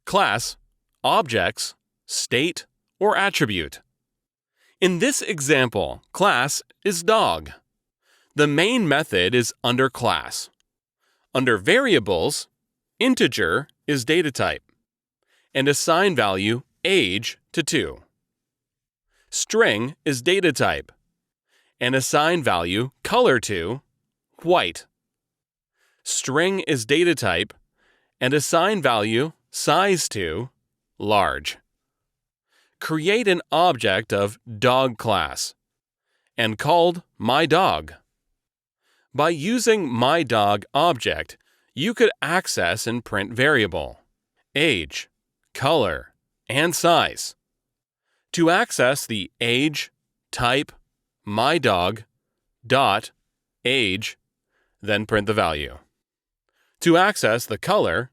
class, objects, state, or attribute. In this example, class is dog. The main method is under class. Under variables, integer is data type, and assign value age to 2. String is data type, and assign value color to white. String is data type, and assign value size to large. Create an object of dog class and called myDog. By using myDog object, you could access and print variable, age, color, and size. To access the age, type, myDog, dot, age, then print the value. To access the color,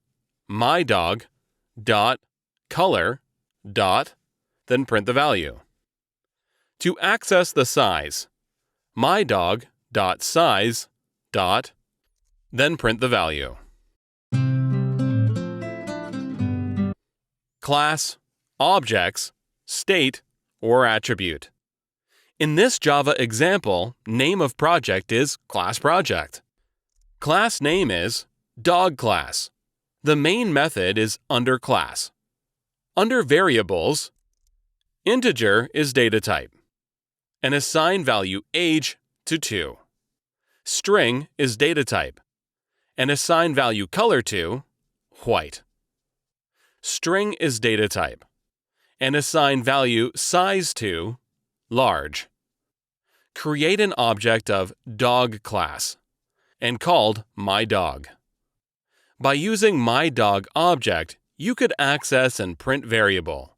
myDog, dot, color, dot, then print the value. To access the size, myDog, dot, size, dot, then print the value. Class, objects, state, or attribute. In this Java example, name of project is class project. Class name is dog class. The main method is under class. Under variables, integer is data type, and assign value age to 2. String is data type, and assign value color to white. String is data type, and assign value size to large. Create an object of dog class and called myDog. By using myDog object, you could access and print variable,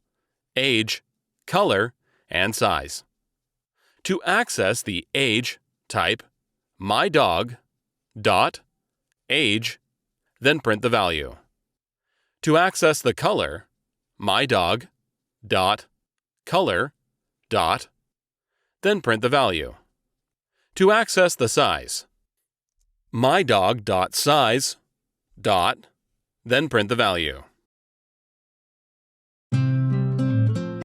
age, color, and size. To access the age, type, myDog, dot, age, then print the value. To access the color, myDog, dot, color, dot, then print the value. To access the size, myDog, dot, size, dot, then print the value.